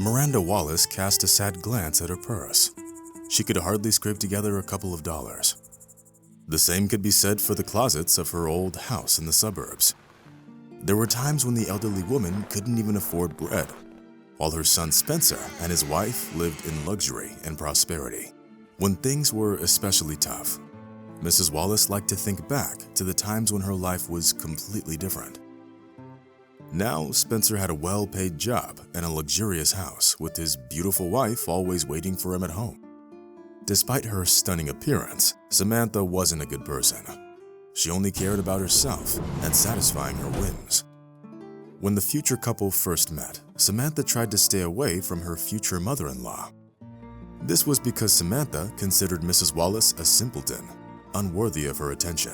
Miranda Wallace cast a sad glance at her purse. She could hardly scrape together a couple of dollars. The same could be said for the closets of her old house in the suburbs. There were times when the elderly woman couldn't even afford bread, while her son Spencer and his wife lived in luxury and prosperity. When things were especially tough, Mrs. Wallace liked to think back to the times when her life was completely different. Now, Spencer had a well-paid job and a luxurious house with his beautiful wife always waiting for him at home. Despite her stunning appearance, Samantha wasn't a good person. She only cared about herself and satisfying her whims. When the future couple first met, Samantha tried to stay away from her future mother-in-law. This was because Samantha considered Mrs. Wallace a simpleton, unworthy of her attention.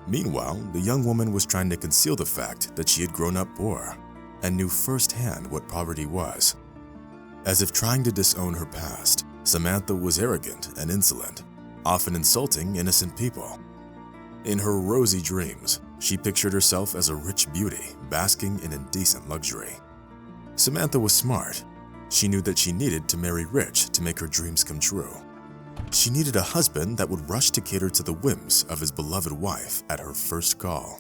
Meanwhile, the young woman was trying to conceal the fact that she had grown up poor and knew firsthand what poverty was. As if trying to disown her past, Samantha was arrogant and insolent, often insulting innocent people. In her rosy dreams, she pictured herself as a rich beauty basking in indecent luxury. Samantha was smart. She knew that she needed to marry rich to make her dreams come true. She needed a husband that would rush to cater to the whims of his beloved wife at her first call.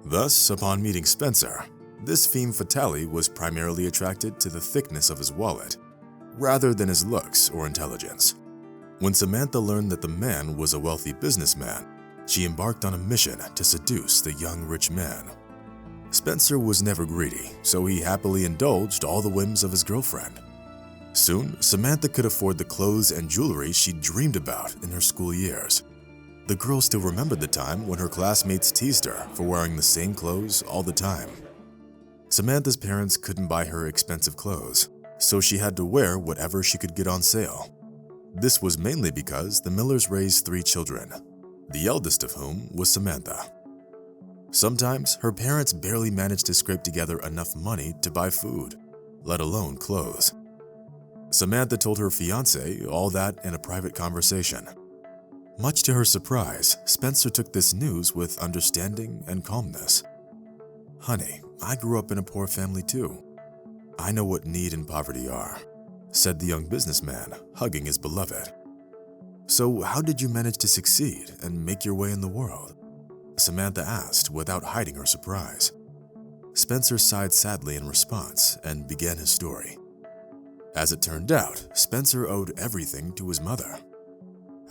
Thus, upon meeting Spencer, this femme fatale was primarily attracted to the thickness of his wallet, rather than his looks or intelligence. When Samantha learned that the man was a wealthy businessman, she embarked on a mission to seduce the young rich man. Spencer was never greedy, so he happily indulged all the whims of his girlfriend. Soon, Samantha could afford the clothes and jewelry she dreamed about in her school years. The girl still remembered the time when her classmates teased her for wearing the same clothes all the time. Samantha's parents couldn't buy her expensive clothes, so she had to wear whatever she could get on sale. This was mainly because the Millers raised 3 children, the eldest of whom was Samantha. Sometimes, her parents barely managed to scrape together enough money to buy food, let alone clothes. Samantha told her fiancé all that in a private conversation. Much to her surprise, Spencer took this news with understanding and calmness. "Honey, I grew up in a poor family too. I know what need and poverty are," said the young businessman, hugging his beloved. "So how did you manage to succeed and make your way in the world?" Samantha asked without hiding her surprise. Spencer sighed sadly in response and began his story. As it turned out, Spencer owed everything to his mother.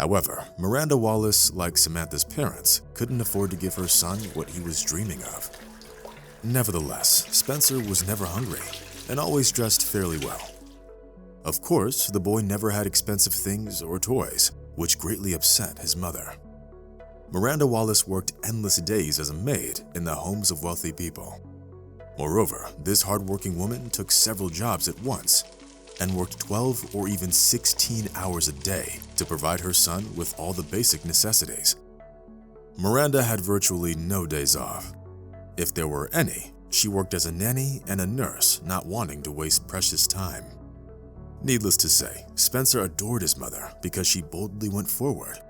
However, Miranda Wallace, like Samantha's parents, couldn't afford to give her son what he was dreaming of. Nevertheless, Spencer was never hungry and always dressed fairly well. Of course, the boy never had expensive things or toys, which greatly upset his mother. Miranda Wallace worked endless days as a maid in the homes of wealthy people. Moreover, this hardworking woman took several jobs at once and worked 12 or even 16 hours a day to provide her son with all the basic necessities. Miranda had virtually no days off. If there were any, she worked as a nanny and a nurse, not wanting to waste precious time. Needless to say, Spencer adored his mother because she boldly went forward,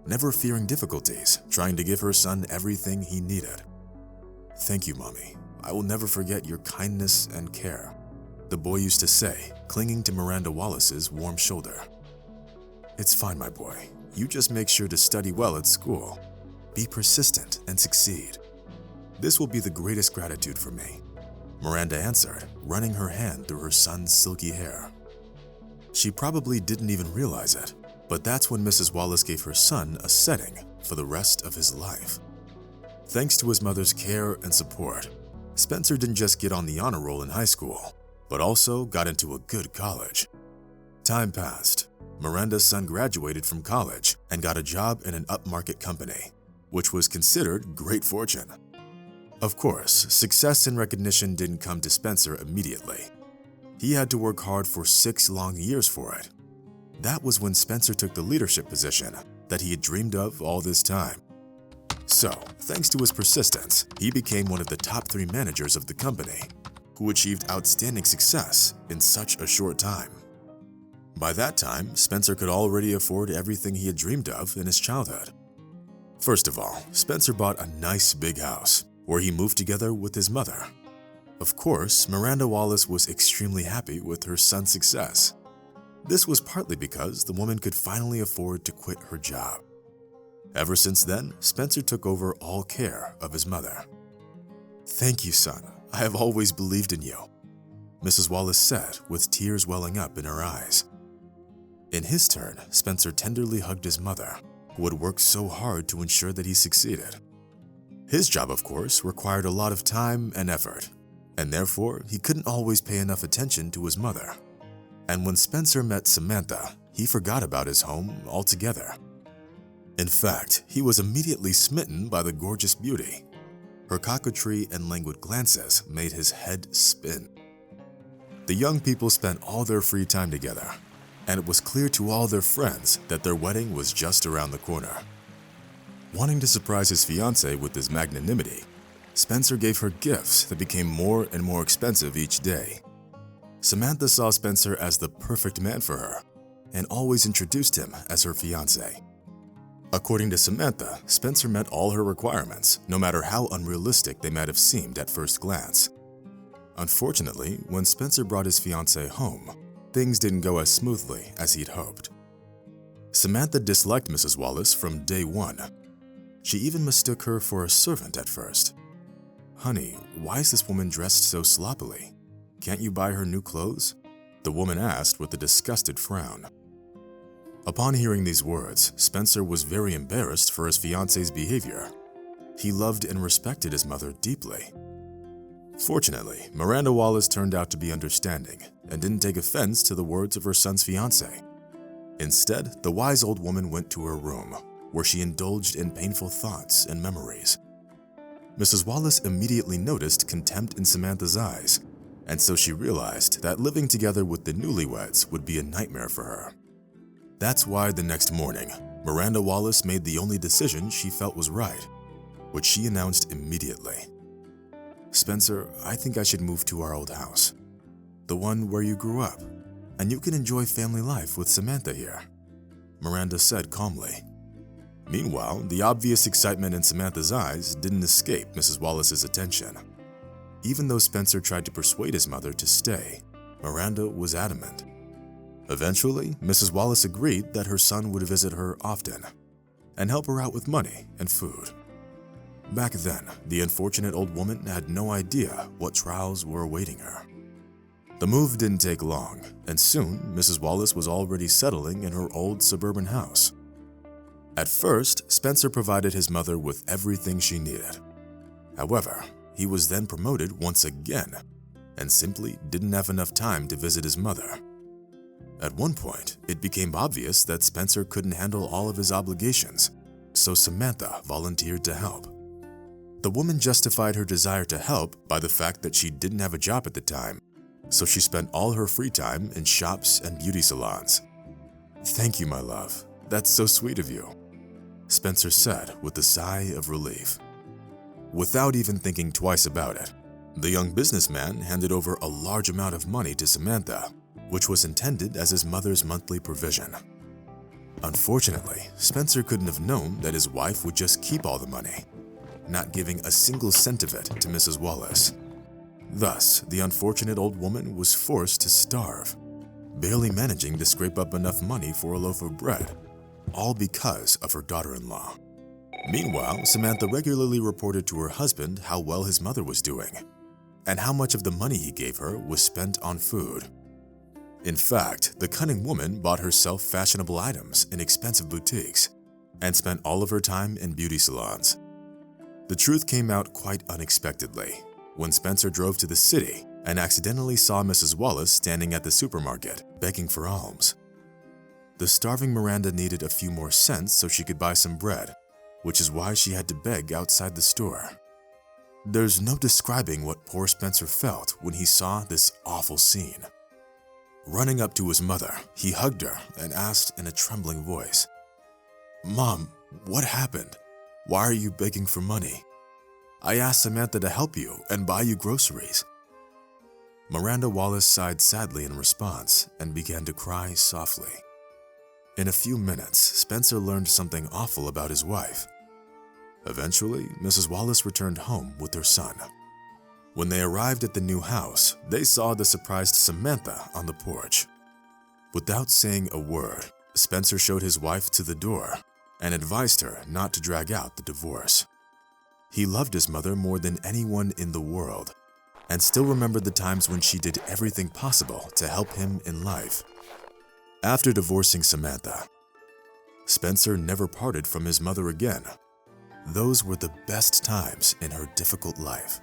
never fearing difficulties, trying to give her son everything he needed. "Thank you, Mommy. I will never forget your kindness and care," the boy used to say, clinging to Miranda Wallace's warm shoulder. "It's fine, my boy. You just make sure to study well at school. Be persistent and succeed. This will be the greatest gratitude for me," Miranda answered, running her hand through her son's silky hair. She probably didn't even realize it, but that's when Mrs. Wallace gave her son a setting for the rest of his life. Thanks to his mother's care and support, Spencer didn't just get on the honor roll in high school, but also got into a good college. Time passed. Miranda's son graduated from college and got a job in an upmarket company, which was considered great fortune. Of course, success and recognition didn't come to Spencer immediately. He had to work hard for 6 long years for it. That was when Spencer took the leadership position that he had dreamed of all this time. So, thanks to his persistence, he became one of the top 3 managers of the company, who achieved outstanding success in such a short time. By that time, Spencer could already afford everything he had dreamed of in his childhood. First of all, Spencer bought a nice big house where he moved together with his mother. Of course, Miranda Wallace was extremely happy with her son's success. This was partly because the woman could finally afford to quit her job. Ever since then, Spencer took over all care of his mother. "Thank you, son. I have always believed in you," Mrs. Wallace said with tears welling up in her eyes. In his turn, Spencer tenderly hugged his mother, who had worked so hard to ensure that he succeeded. His job, of course, required a lot of time and effort, and therefore he couldn't always pay enough attention to his mother. And when Spencer met Samantha, he forgot about his home altogether. In fact, he was immediately smitten by the gorgeous beauty. Her coquetry and languid glances made his head spin. The young people spent all their free time together, and it was clear to all their friends that their wedding was just around the corner. Wanting to surprise his fiancée with his magnanimity, Spencer gave her gifts that became more and more expensive each day. Samantha saw Spencer as the perfect man for her and always introduced him as her fiancé. According to Samantha, Spencer met all her requirements, no matter how unrealistic they might have seemed at first glance. Unfortunately, when Spencer brought his fiancée home, things didn't go as smoothly as he'd hoped. Samantha disliked Mrs. Wallace from day one. She even mistook her for a servant at first. "Honey, why is this woman dressed so sloppily? Can't you buy her new clothes?" the woman asked with a disgusted frown. Upon hearing these words, Spencer was very embarrassed for his fiancée's behavior. He loved and respected his mother deeply. Fortunately, Miranda Wallace turned out to be understanding and didn't take offense to the words of her son's fiancé. Instead, the wise old woman went to her room, where she indulged in painful thoughts and memories. Mrs. Wallace immediately noticed contempt in Samantha's eyes, and so she realized that living together with the newlyweds would be a nightmare for her. That's why the next morning, Miranda Wallace made the only decision she felt was right, which she announced immediately. "Spencer, I think I should move to our old house, the one where you grew up, and you can enjoy family life with Samantha here," Miranda said calmly. Meanwhile, the obvious excitement in Samantha's eyes didn't escape Mrs. Wallace's attention. Even though Spencer tried to persuade his mother to stay, Miranda was adamant. Eventually, Mrs. Wallace agreed that her son would visit her often and help her out with money and food. Back then, the unfortunate old woman had no idea what trials were awaiting her. The move didn't take long, and soon Mrs. Wallace was already settling in her old suburban house. At first, Spencer provided his mother with everything she needed. However, he was then promoted once again and simply didn't have enough time to visit his mother. At one point, it became obvious that Spencer couldn't handle all of his obligations, so Samantha volunteered to help. The woman justified her desire to help by the fact that she didn't have a job at the time, so she spent all her free time in shops and beauty salons. "Thank you, my love. That's so sweet of you," Spencer said with a sigh of relief. Without even thinking twice about it, the young businessman handed over a large amount of money to Samantha, which was intended as his mother's monthly provision. Unfortunately, Spencer couldn't have known that his wife would just keep all the money, not giving a single cent of it to Mrs. Wallace. Thus, the unfortunate old woman was forced to starve, barely managing to scrape up enough money for a loaf of bread, all because of her daughter-in-law. Meanwhile, Samantha regularly reported to her husband how well his mother was doing, and how much of the money he gave her was spent on food. In fact, the cunning woman bought herself fashionable items in expensive boutiques and spent all of her time in beauty salons. The truth came out quite unexpectedly when Spencer drove to the city and accidentally saw Mrs. Wallace standing at the supermarket begging for alms. The starving Miranda needed a few more cents so she could buy some bread, which is why she had to beg outside the store. There's no describing what poor Spencer felt when he saw this awful scene. Running up to his mother, he hugged her and asked in a trembling voice, "Mom, what happened? Why are you begging for money? I asked Samantha to help you and buy you groceries." Miranda Wallace sighed sadly in response and began to cry softly. In a few minutes, Spencer learned something awful about his wife. Eventually, Mrs. Wallace returned home with her son. When they arrived at the new house, they saw the surprised Samantha on the porch. Without saying a word, Spencer showed his wife to the door and advised her not to drag out the divorce. He loved his mother more than anyone in the world and still remembered the times when she did everything possible to help him in life. After divorcing Samantha, Spencer never parted from his mother again. Those were the best times in her difficult life.